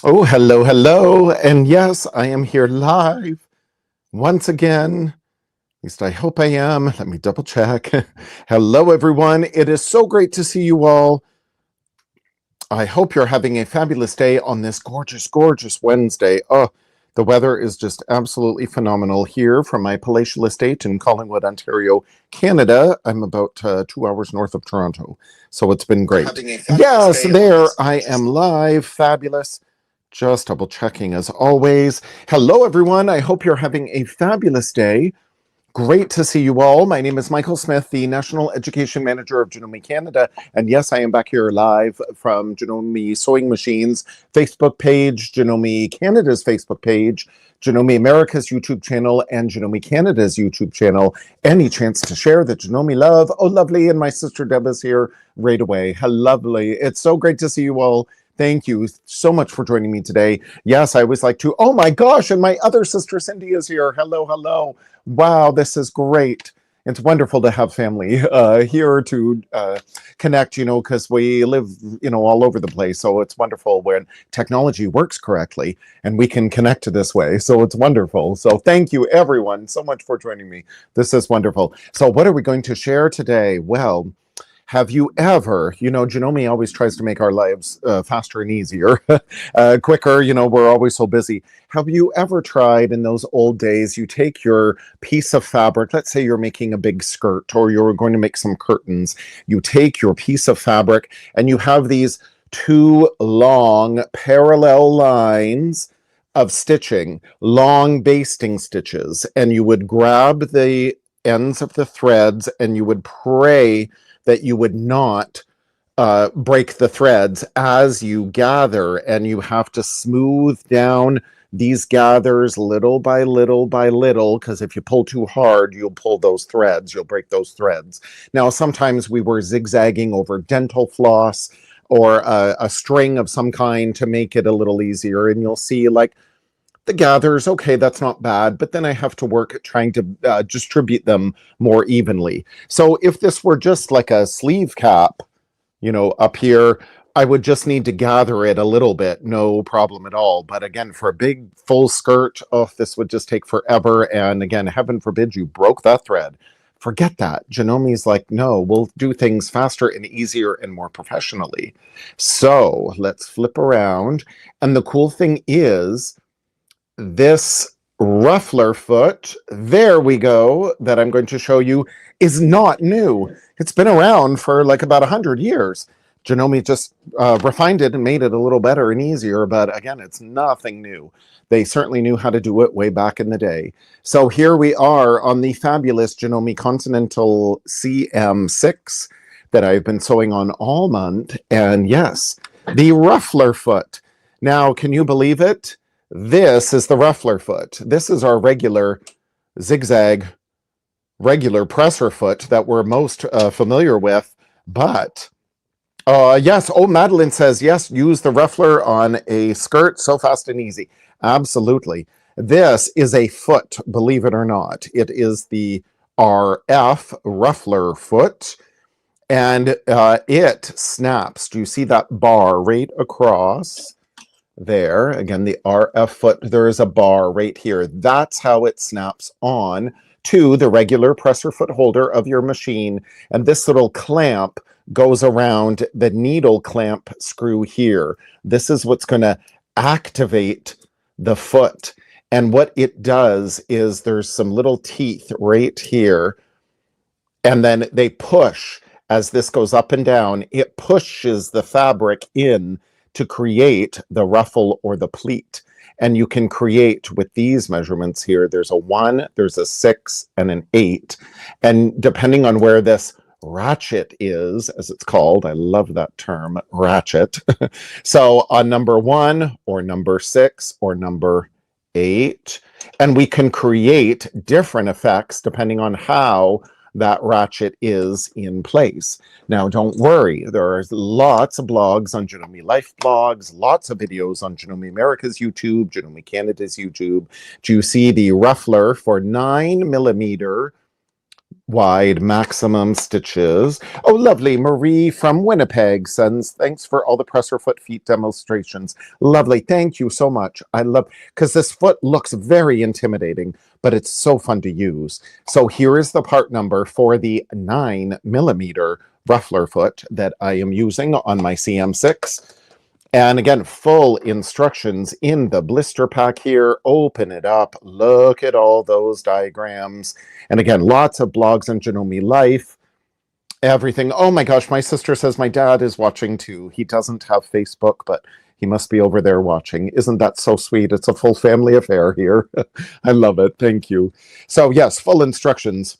Oh, hello, hello. And yes, I am here live once again. At least I hope I am. Let me double check. Hello, everyone. It is so great to see you all. I hope you're having a fabulous day on this gorgeous, gorgeous Wednesday. Oh, the weather is just absolutely phenomenal here from my palatial estate in Collingwood, Ontario, Canada. I'm about 2 hours north of Toronto, so it's been great. Yes, there I am live. Fabulous. Just double checking as always. Hello, everyone. I hope you're having a fabulous day. Great to see you all. My name is Michael Smith, the National Education Manager of Janome Canada. And yes, I am back here live from Janome Sewing Machines Facebook page, Janome Canada's Facebook page, Janome America's YouTube channel, and Janome Canada's YouTube channel. Any chance to share the Janome love? Oh, lovely. And my sister Deb is here right away. How lovely. It's so great to see you all. Thank you so much for joining me today. Yes, I always like to. Oh my gosh, and my other sister Cindy is here. Hello, hello. Wow, this is great. It's wonderful to have family here to connect, because we live, all over the place. So it's wonderful when technology works correctly and we can connect this way. So it's wonderful. So thank you, everyone, so much for joining me. This is wonderful. So what are we going to share today? Well, have you ever, Janome always tries to make our lives faster and easier, quicker, we're always so busy. Have you ever tried in those old days, you take your piece of fabric, let's say you're making a big skirt or you're going to make some curtains, you take your piece of fabric and you have these two long parallel lines of stitching, long basting stitches, and you would grab the ends of the threads and you would pray that you would not break the threads as you gather, and you have to smooth down these gathers little by little by little, because if you pull too hard, you'll pull those threads, you'll break those threads. Now, sometimes we were zigzagging over dental floss or a string of some kind to make it a little easier, and you'll see like the gathers, okay, that's not bad, but then I have to work at trying to distribute them more evenly. So if this were just like a sleeve cap, up here, I would just need to gather it a little bit, no problem at all. But again, for a big full skirt, oh, this would just take forever. And again, heaven forbid you broke that thread. Forget that. Janome's like, no, we'll do things faster and easier and more professionally. So let's flip around. And the cool thing is, this ruffler foot, there we go, that I'm going to show you is not new. It's been around for like about 100 years. Janome just refined it and made it a little better and easier, but again, it's nothing new. They certainly knew how to do it way back in the day. So here we are on the fabulous Janome Continental CM6 that I've been sewing on all month. And yes, the ruffler foot. Now, can you believe it? This is the ruffler foot. This is our regular zigzag, regular presser foot that we're most familiar with. But yes, oh, Madeline says, yes, use the ruffler on a skirt, so fast and easy. Absolutely. This is a foot, believe it or not. It is the RF ruffler foot, and it snaps. Do you see that bar right across? There, again, the RF foot, there is a bar right here. That's how it snaps on to the regular presser foot holder of your machine. And this little clamp goes around the needle clamp screw here. This is what's going to activate the foot. And what it does is there's some little teeth right here. And then they push as this goes up and down. It pushes the fabric in to create the ruffle or the pleat. And you can create with these measurements here, there's a 1, there's a 6, and an 8. And depending on where this ratchet is, as it's called, I love that term, ratchet. So on number 1 or number 6 or number 8, and we can create different effects depending on how that ratchet is in place. Now, don't worry, there are lots of blogs on Janome Life blogs, lots of videos on Janome America's YouTube, Janome Canada's YouTube. Do you see the ruffler for 9mm wide maximum stitches. Oh, lovely. Marie from Winnipeg sends, thanks for all the presser foot feet demonstrations. Lovely. Thank you so much. I love, because this foot looks very intimidating, but it's so fun to use. So here is the part number for the 9mm Ruffler foot that I am using on my CM6. And again, full instructions in the blister pack here. Open it up. Look at all those diagrams. And again, lots of blogs on Janome Life. Everything. Oh my gosh, my sister says my dad is watching too. He doesn't have Facebook, but he must be over there watching. Isn't that so sweet? It's a full family affair here. I love it. Thank you. So yes, full instructions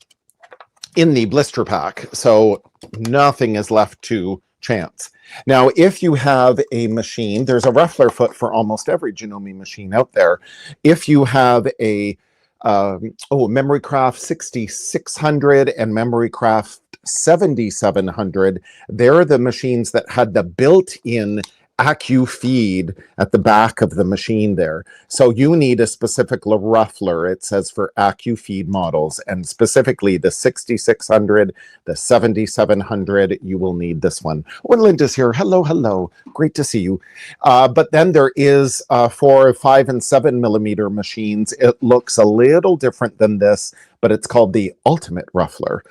in the blister pack. So nothing is left to chance. Now, if you have a machine, there's a Ruffler foot for almost every Janome machine out there. If you have a MemoryCraft 6600 and MemoryCraft 7700, they're the machines that had the built-in AccuFeed at the back of the machine there. So you need a specific Ruffler, it says, for AccuFeed models, and specifically the 6600, the 7700, you will need this one. Oh, and Linda's here. Hello, hello. Great to see you. But then there is for 5 and 7mm machines, it looks a little different than this, but it's called the Ultimate Ruffler.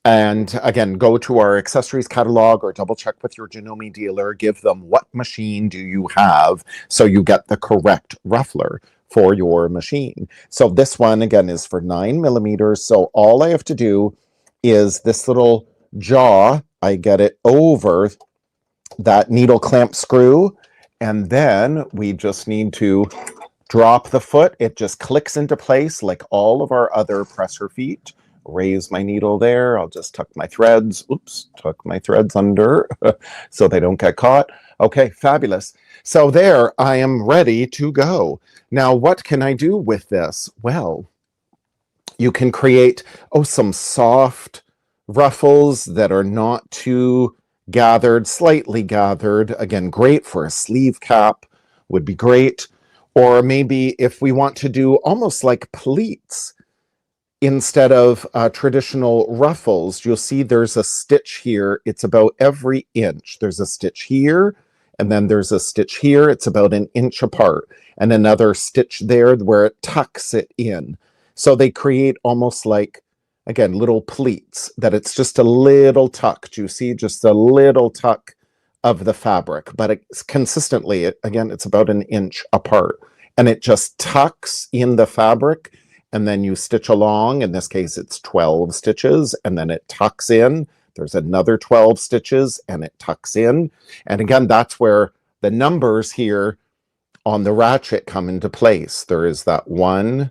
And again, go to our accessories catalog or double check with your Janome dealer. Give them what machine do you have so you get the correct ruffler for your machine. So this one, again, is for 9mm. So all I have to do is this little jaw, I get it over that needle clamp screw, and then we just need to drop the foot. It just clicks into place like all of our other presser feet. Raise my needle there. I'll just tuck my threads. Oops, tuck my threads under so they don't get caught. Okay, fabulous. So there, I am ready to go. Now, what can I do with this? Well, you can create, some soft ruffles that are not too gathered, slightly gathered. Again, great for a sleeve cap, would be great. Or maybe if we want to do almost like pleats, instead of traditional ruffles, you'll see there's a stitch here. It's about every inch. There's a stitch here, and then there's a stitch here. It's about an inch apart, and another stitch there where it tucks it in. So they create almost like, again, little pleats that it's just a little tuck. Do you see? Just a little tuck of the fabric, but it's consistently, again, it's about an inch apart, and it just tucks in the fabric. And then you stitch along. In this case, it's 12 stitches, and then it tucks in. There's another 12 stitches, and it tucks in. And again, that's where the numbers here on the ratchet come into place. There is that one.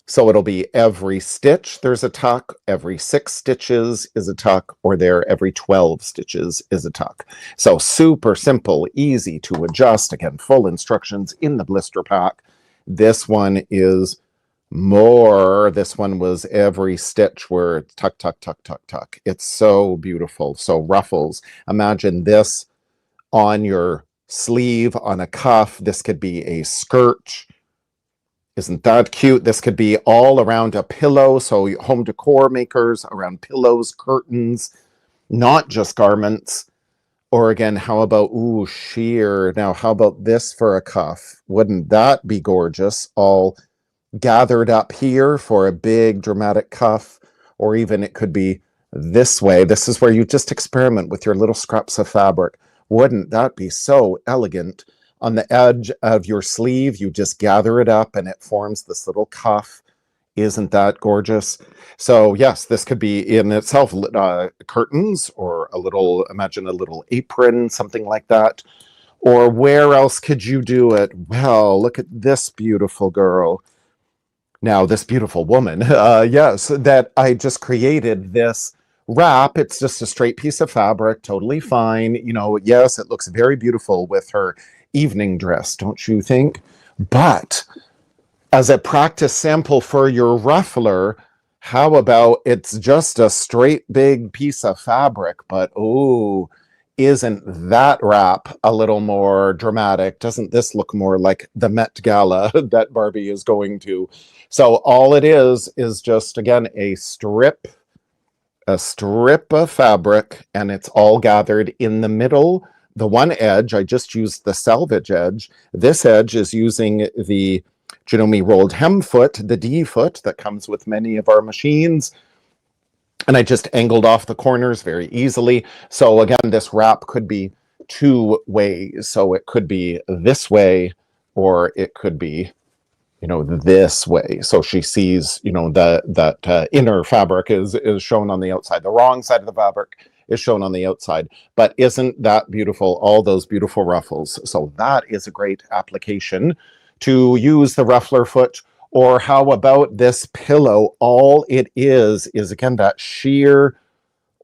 So it'll be every stitch, there's a tuck. Every 6 stitches is a tuck, or there every 12 stitches is a tuck. So super simple, easy to adjust. Again, full instructions in the blister pack. This one is more. This one was every stitch where it's tuck, tuck, tuck, tuck, tuck. It's so beautiful. So ruffles, imagine this on your sleeve, on a cuff. This could be a skirt. Isn't that cute? This could be all around a pillow. So home decor makers, around pillows, curtains, not just garments. Or again, how about, sheer. Now, how about this for a cuff? Wouldn't that be gorgeous? All gathered up here for a big dramatic cuff, or even it could be this way. This is where you just experiment with your little scraps of fabric. Wouldn't that be so elegant? On the edge of your sleeve, you just gather it up and it forms this little cuff. Isn't that gorgeous? So yes, this could be in itself curtains, or a little, imagine a little apron, something like that. Or where else could you do it? Well, look at this beautiful girl. Now, this beautiful woman, yes, that I just created this wrap. It's just a straight piece of fabric, totally fine. You know, yes, it looks very beautiful with her evening dress, don't you think? But as a practice sample for your ruffler, how about it's just a straight big piece of fabric, but isn't that wrap a little more dramatic? Doesn't this look more like the Met Gala that Barbie is going to? So all it is just, again, a strip a strip of fabric, and it's all gathered in the middle. The one edge, I just used the selvage edge. This edge is using the Janome rolled hem foot, the D foot that comes with many of our machines. And I just angled off the corners very easily. So again, this wrap could be two ways. So it could be this way, or it could be, this way. So she sees, that inner fabric is shown on the outside. The wrong side of the fabric is shown on the outside. But isn't that beautiful? All those beautiful ruffles. So that is a great application to use the ruffler foot. Or how about this pillow? All it is again, that sheer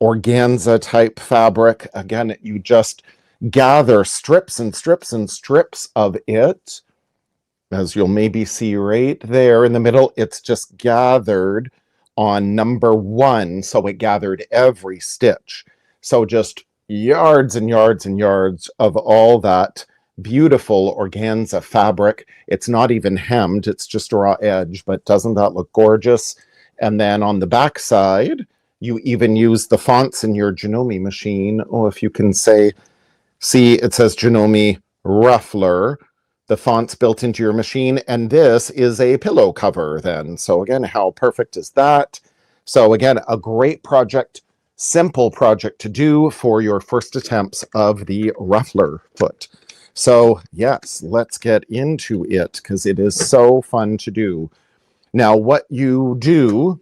organza type fabric. Again, you just gather strips and strips and strips of it. As you'll maybe see right there in the middle, it's just gathered on number 1. So it gathered every stitch. So just yards and yards and yards of all that beautiful organza fabric. It's not even hemmed, it's just a raw edge, but doesn't that look gorgeous? And then on the back side, you even use the fonts in your Janome machine. Oh, if you can see, it says Janome Ruffler. The font's built into your machine, and this is a pillow cover then. So again, how perfect is that? So again, a great project, simple project to do for your first attempts of the ruffler foot. So yes, let's get into it because it is so fun to do. Now, what you do,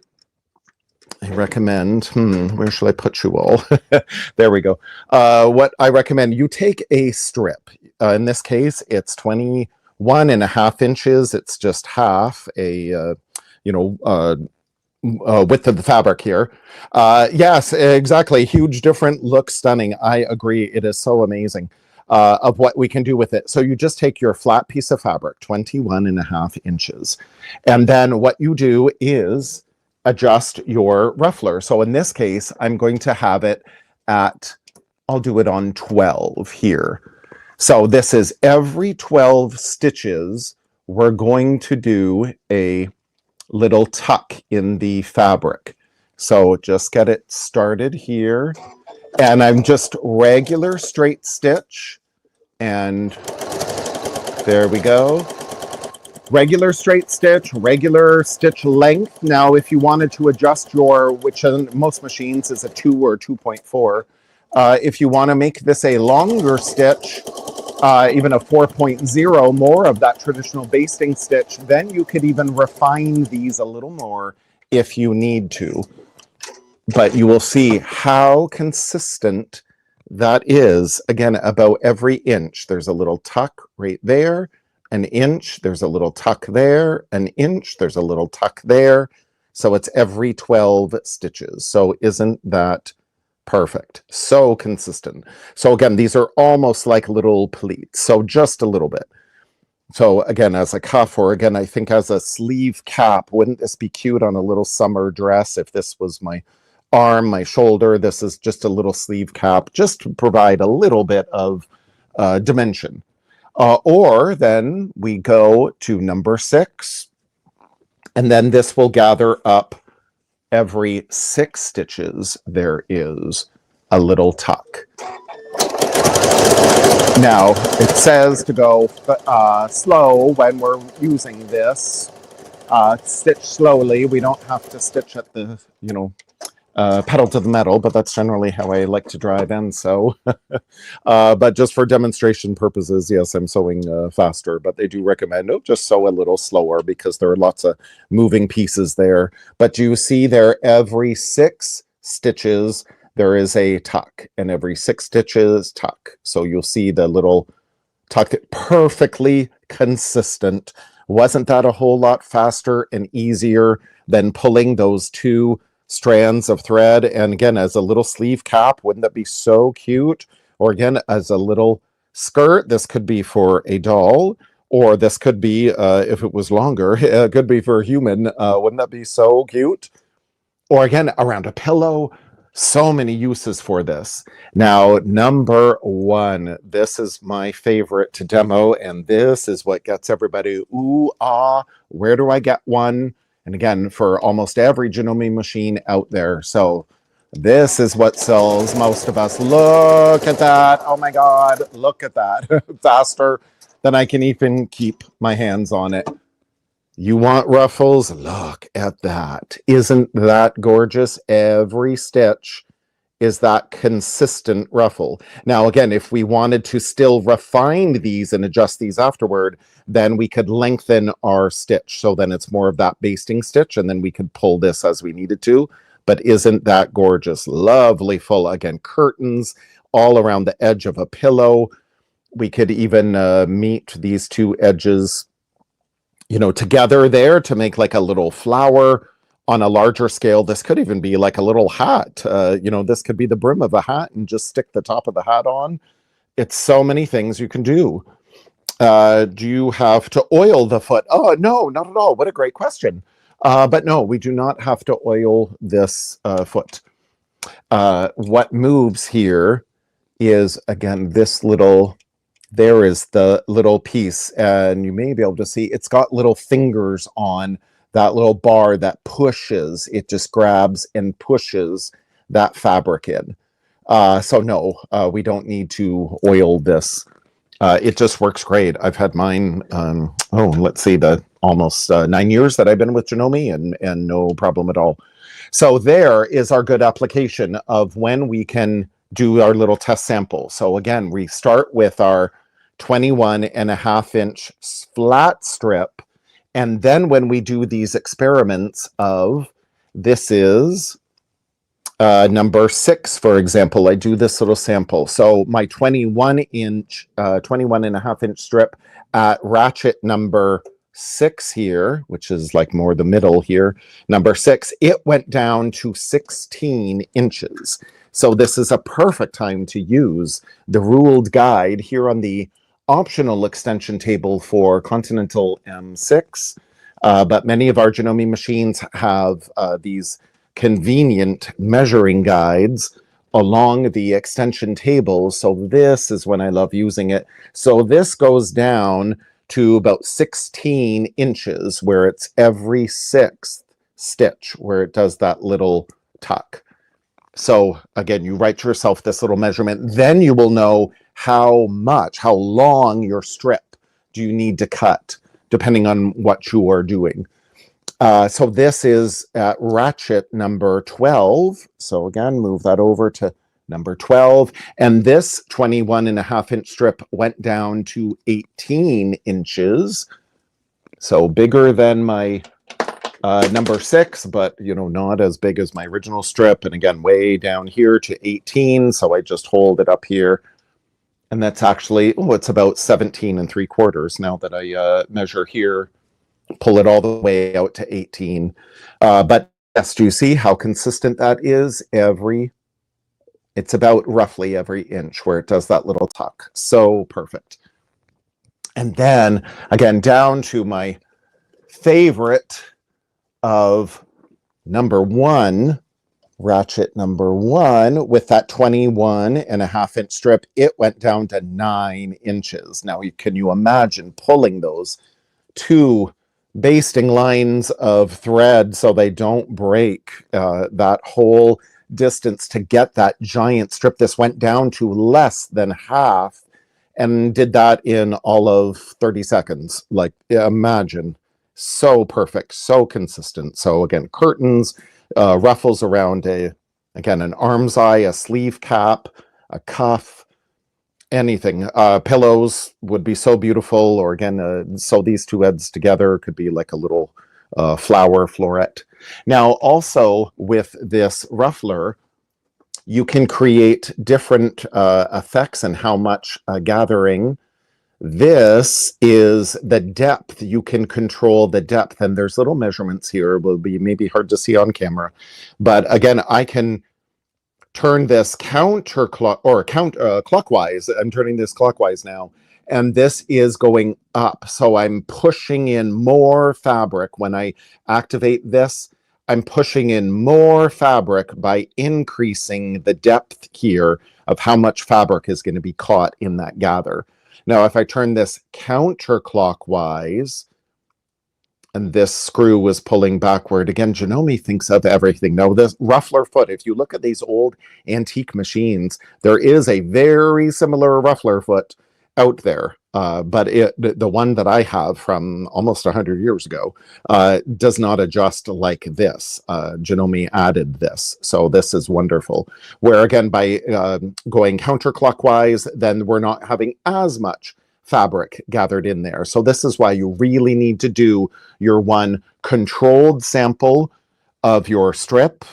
I recommend, where shall I put you all? There we go. What I recommend, you take a strip. In this case, it's 21.5 inches. It's just half a, width of the fabric here. Yes, exactly. Huge different, looks stunning. I agree. It is so amazing of what we can do with it. So you just take your flat piece of fabric, 21.5 inches. And then what you do is adjust your ruffler. So in this case, I'm going to have it at, I'll do it on 12 here. So this is every 12 stitches, we're going to do a little tuck in the fabric. So just get it started here. And I'm just regular straight stitch. And there we go. Regular straight stitch, regular stitch length. Now, if you wanted to adjust your, which on most machines is a 2 or 2.4, if you want to make this a longer stitch, even a 4.0, more of that traditional basting stitch, then you could even refine these a little more if you need to. But you will see how consistent that is. Again, about every inch. There's a little tuck right there, an inch, there's a little tuck there, an inch, there's a little tuck there. So it's every 12 stitches. So isn't that perfect? So consistent. So again, these are almost like little pleats. So just a little bit. So again, as a cuff, or again, I think as a sleeve cap, wouldn't this be cute on a little summer dress if this was my arm, my shoulder? This is just a little sleeve cap, just to provide a little bit of dimension. Or then we go to number 6, and then this will gather up every 6 stitches. There is a little tuck. Now, it says to go slow when we're using this. Stitch slowly. We don't have to stitch at the, pedal to the metal, but that's generally how I like to drive and sew. But just for demonstration purposes, yes, I'm sewing faster, but they do recommend, just sew a little slower because there are lots of moving pieces there. But you see there, every 6 stitches, there is a tuck, and every 6 stitches, tuck. So you'll see the little tuck, perfectly consistent. Wasn't that a whole lot faster and easier than pulling those 2 strands of thread? And again, as a little sleeve cap, wouldn't that be so cute? Or again, as a little skirt, this could be for a doll, or this could be, if it was longer, it could be for a human. Wouldn't that be so cute? Or again, around a pillow. So many uses for this. Now, number 1, this is my favorite to demo, and this is what gets everybody, ooh, ah, where do I get one? And again, for almost every Janome machine out there. So This is what sells most of us. Look at that. Oh my God, look at that. Faster than I can even keep my hands on it. You want ruffles? Look at that. Isn't that gorgeous? Every stitch is that consistent ruffle. Now, again, if we wanted to still refine these and adjust these afterward, then we could lengthen our stitch. So then it's more of that basting stitch, and then we could pull this as we needed to. But isn't that gorgeous? Lovely full, again, curtains all around the edge of a pillow. We could even meet these two edges, you know, together there to make like a little flower. On a larger scale, this could even be like a little hat. You know, this could be the brim of a hat and just stick the top of the hat on. It's so many things you can do. Do you have to oil the foot? Oh, no, not at all. What a great question. But no, we do not have to oil this foot. What moves here is, again, this little, there is the little piece, and you may be able to see it's got little fingers on that little bar that pushes. It just grabs and pushes that fabric in. So no, we don't need to oil this. It just works great. I've had mine, let's see, the almost 9 years that I've been with Janome, and no problem at all. So there is our good application of when we can do our little test sample. So again, we start with our 21.5-inch flat strip. And then when we do these experiments of, this is number 6, for example, I do this little sample. So my 21.5-inch strip at ratchet number 6 here, which is like more the middle here, number 6, it went down to 16 inches. So this is a perfect time to use the ruled guide here on the optional extension table for Continental M6. But many of our Janome machines have these convenient measuring guides along the extension table. So this is when I love using it. So this goes down to about 16 inches, where it's every 6th stitch where it does that little tuck. So again, you write to yourself this little measurement, then you will know how long your strip do you need to cut, depending on what you are doing. So this is at ratchet number 12. So again, move that over to number 12. And this 21.5-inch strip went down to 18 inches. So bigger than my number 6, but, you know, not as big as my original strip. And again, way down here to 18. So I just hold it up here. And that's actually, it's about 17.75 now that I measure here. Pull it all the way out to 18. But yes, do you see how consistent that is? It's about roughly every inch where it does that little tuck. So perfect. And then again, down to my favorite of number 1, ratchet number 1, with that 21.5-inch strip, it went down to 9 inches. Now, can you imagine pulling those 2 basting lines of thread so they don't break that whole distance to get that giant strip? This went down to less than half and did that in all of 30 seconds. Like, imagine. So perfect, so consistent. So again, curtains, ruffles around again, an arm's eye, a sleeve cap, a cuff, anything. Pillows would be so beautiful. Or again, so these two ends together could be like a little flower floret. Now, also with this ruffler, you can create different effects and how much gathering. This is the depth. You can control the depth, and there's little measurements here. It will be maybe hard to see on camera, but again, I can turn this clockwise. I'm turning this clockwise now, and this is going up. So I'm pushing in more fabric. When I activate this, I'm pushing in more fabric by increasing the depth here of how much fabric is going to be caught in that gather. Now, if I turn this counterclockwise, and this screw was pulling backward. Again, Janome thinks of everything. Now, this Ruffler Foot, if you look at these old antique machines, there is a very similar Ruffler Foot out there. But the one that I have from almost 100 years ago does not adjust like this. Janome added this. So this is wonderful. Where again, by going counterclockwise, then we're not having as much fabric gathered in there. So this is why you really need to do your one controlled sample of your strip.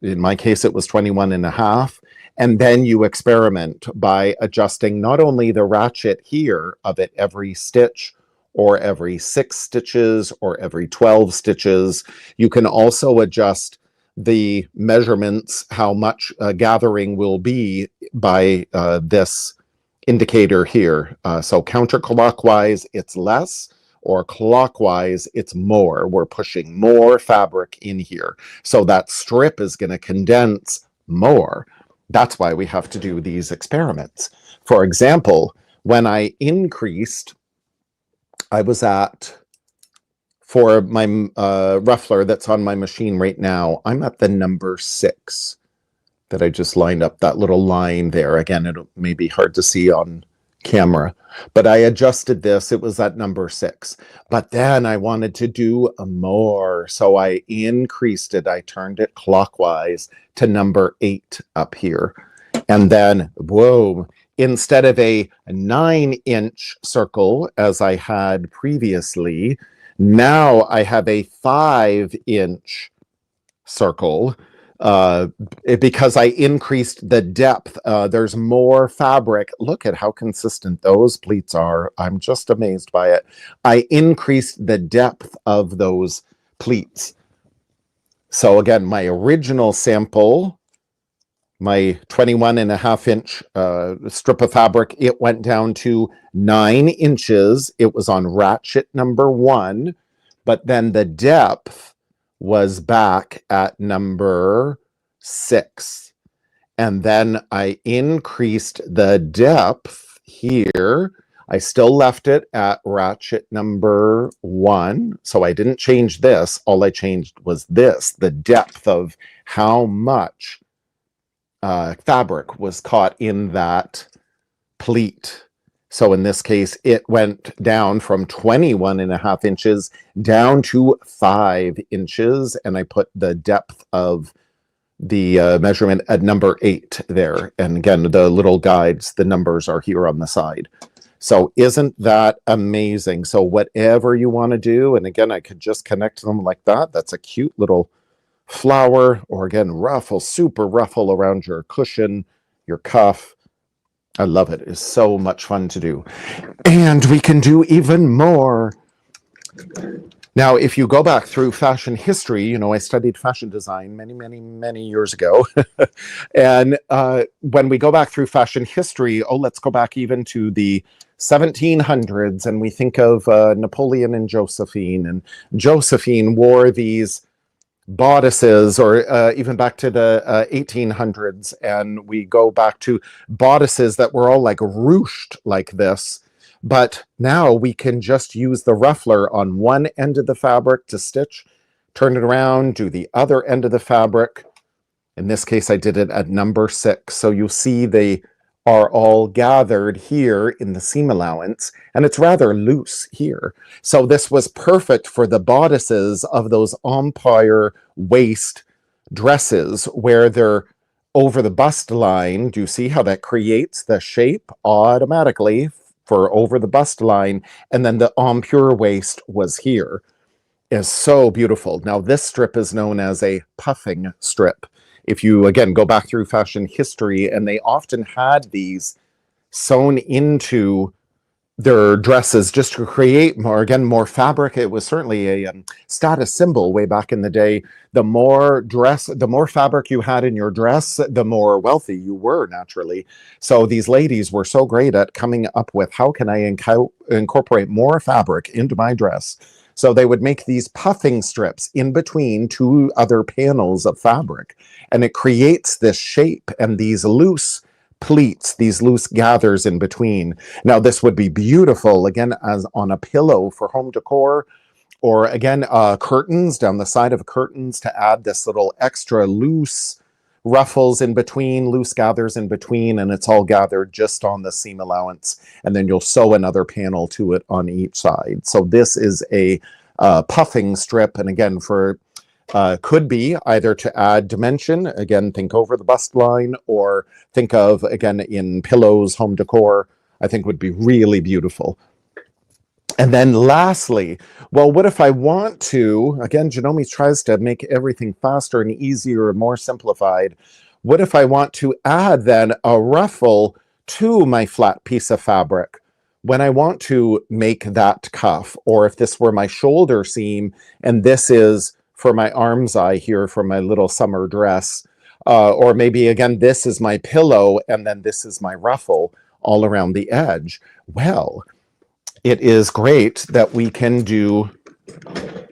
In my case, it was 21.5. And then you experiment by adjusting not only the ratchet here of it every stitch or every 6 stitches or every 12 stitches. You can also adjust the measurements, how much gathering will be by this indicator here. So counterclockwise, it's less, or clockwise, it's more. We're pushing more fabric in here. So that strip is going to condense more. That's why we have to do these experiments. For example, when I increased, I was at, for my ruffler that's on my machine right now, I'm at the number 6. That I just lined up that little line there. Again, it may be hard to see on camera, but I adjusted this. It was at number 6. But then I wanted to do more. So I increased it. I turned it clockwise to number 8 up here. And then, whoa, instead of a 9-inch circle as I had previously, now I have a 5-inch circle. Because I increased the depth. There's more fabric. Look at how consistent those pleats are. I'm just amazed by it. I increased the depth of those pleats. So again, my original sample, my 21.5-inch strip of fabric, it went down to 9 inches. It was on ratchet number 1, but then the depth was back at number 6. And then I increased the depth here. I still left it at ratchet number 1. So I didn't change this. All I changed was this, the depth of how much fabric was caught in that pleat. So in this case, it went down from 21.5 inches down to 5 inches. And I put the depth of the measurement at number 8 there. And again, the little guides, the numbers are here on the side. So isn't that amazing? So whatever you want to do, and again, I could just connect them like that. That's a cute little flower, or again, ruffle, super ruffle around your cushion, your cuff. I love it. It's so much fun to do. And we can do even more. Now, if you go back through fashion history, you know, I studied fashion design many years ago. And when we go back through fashion history, let's go back even to the 1700s, and we think of Napoleon and Josephine. And Josephine wore these bodices, or even back to the 1800s, and we go back to bodices that were all like ruched like this. But now we can just use the ruffler on one end of the fabric to stitch, turn it around, do the other end of the fabric. In this case, I did it at number 6. So you see they are all gathered here in the seam allowance, and it's rather loose here. So this was perfect for the bodices of those empire waist dresses where they're over the bust line. Do you see how that creates the shape automatically for over the bust line? And then the empire waist was here. Is so beautiful. Now this strip is known as a puffing strip. If you, again, go back through fashion history, and they often had these sewn into their dresses just to create more fabric. It was certainly a status symbol way back in the day. The more fabric you had in your dress, the more wealthy you were, naturally. So these ladies were so great at coming up with, how can I incorporate more fabric into my dress? So they would make these puffing strips in between 2 other panels of fabric, and it creates this shape and these loose pleats, these loose gathers in between. Now this would be beautiful, again, as on a pillow for home decor, or again, curtains down the side of curtains to add this little extra loose ruffles in between, loose gathers in between, and it's all gathered just on the seam allowance. And then you'll sew another panel to it on each side. So this is a puffing strip. And again, for could be either to add dimension, again, think over the bust line, or think of, again, in pillows, home decor, I think would be really beautiful. And then lastly, well, what if I want to, again, Janome tries to make everything faster and easier and more simplified. What if I want to add then a ruffle to my flat piece of fabric when I want to make that cuff? Or if this were my shoulder seam and this is for my arm's eye here for my little summer dress, or maybe again, this is my pillow and then this is my ruffle all around the edge. Well, it is great that we can do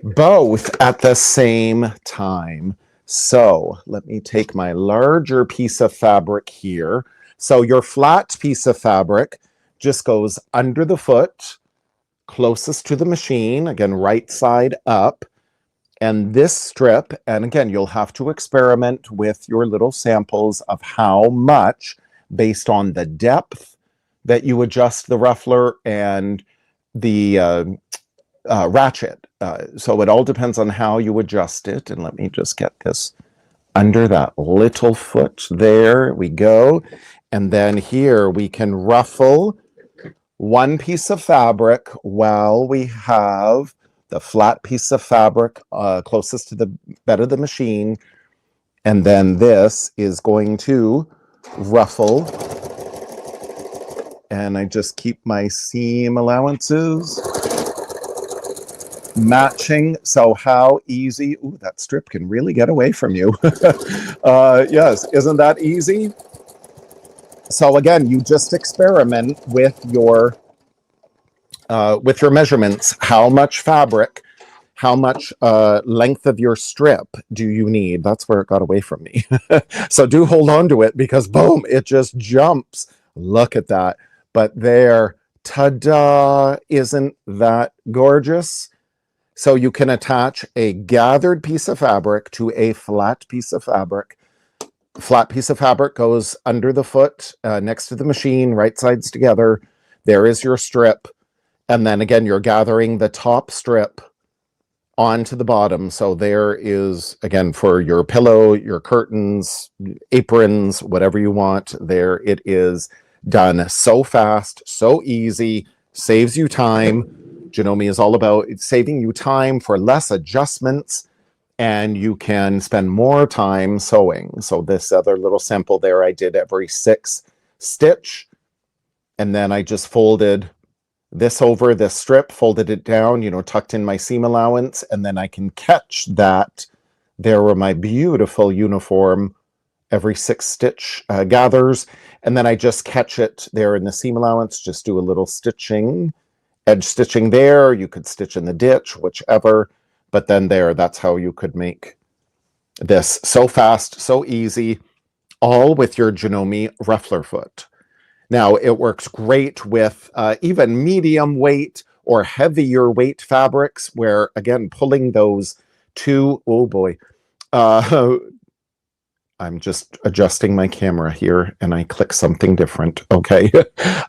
both at the same time. So let me take my larger piece of fabric here. So your flat piece of fabric just goes under the foot, closest to the machine, again, right side up. And this strip, and again, you'll have to experiment with your little samples of how much, based on the depth that you adjust the ruffler and the ratchet. So it all depends on how you adjust it. And let me just get this under that little foot. There we go. And then here we can ruffle one piece of fabric while we have the flat piece of fabric closest to the bed of the machine. And then this is going to ruffle. And I just keep my seam allowances matching. So how easy, ooh, that strip can really get away from you. Yes, isn't that easy? So again, you just experiment with your measurements. How much fabric, how much length of your strip do you need? That's where it got away from me. So do hold on to it because boom, it just jumps. Look at that. But there, ta-da, isn't that gorgeous? So you can attach a gathered piece of fabric to a flat piece of fabric. Flat piece of fabric goes under the foot, next to the machine, right sides together. There is your strip. And then again, you're gathering the top strip onto the bottom. So there is, again, for your pillow, your curtains, aprons, whatever you want, there it is. Done so fast, so easy, saves you time. Janome is all about saving you time for less adjustments, and you can spend more time sewing. So this other little sample there, I did every 6 stitch, and then I just folded this over this strip, folded it down, you know, tucked in my seam allowance, and then I can catch that. There were my beautiful uniform every 6 stitch gathers, and then I just catch it there in the seam allowance, just do a little stitching, edge stitching there. You could stitch in the ditch, whichever, but then there, that's how you could make this so fast, so easy, all with your Janome Ruffler Foot. Now, it works great with even medium weight or heavier weight fabrics where, again, pulling those two, oh boy, I'm just adjusting my camera here and I click something different. Okay.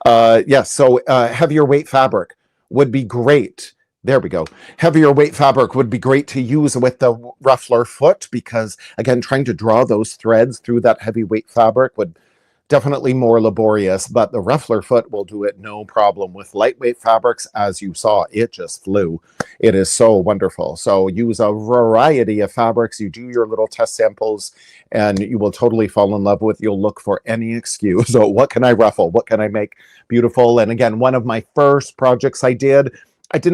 Yeah, so heavier weight fabric would be great. There we go. Heavier weight fabric would be great to use with the Ruffler Foot because, again, trying to draw those threads through that heavy weight fabric would definitely more laborious, but the Ruffler Foot will do it no problem with lightweight fabrics. As you saw, it just flew. It is so wonderful. So use a variety of fabrics. You do your little test samples and you will totally fall in love with. You'll look for any excuse. So what can I ruffle? What can I make beautiful? And again, one of my first projects I didn't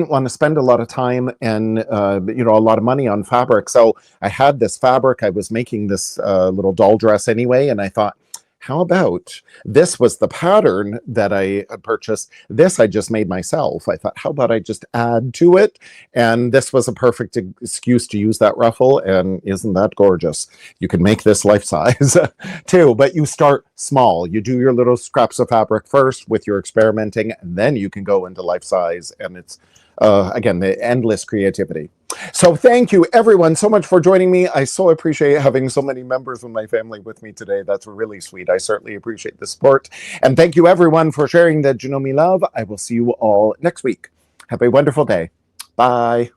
want to spend a lot of time and you know, a lot of money on fabric. So I had this fabric. I was making this little doll dress anyway, and I thought, how about this was the pattern that I purchased. This I just made myself. I thought, how about I just add to it? And this was a perfect excuse to use that ruffle. And isn't that gorgeous? You can make this life size too, but you start small. You do your little scraps of fabric first with your experimenting, and then you can go into life size. And it's again, the endless creativity. So thank you everyone so much for joining me. I so appreciate having so many members of my family with me today. That's really sweet. I certainly appreciate the support. And thank you everyone for sharing the Janome love. I will see you all next week. Have a wonderful day. Bye.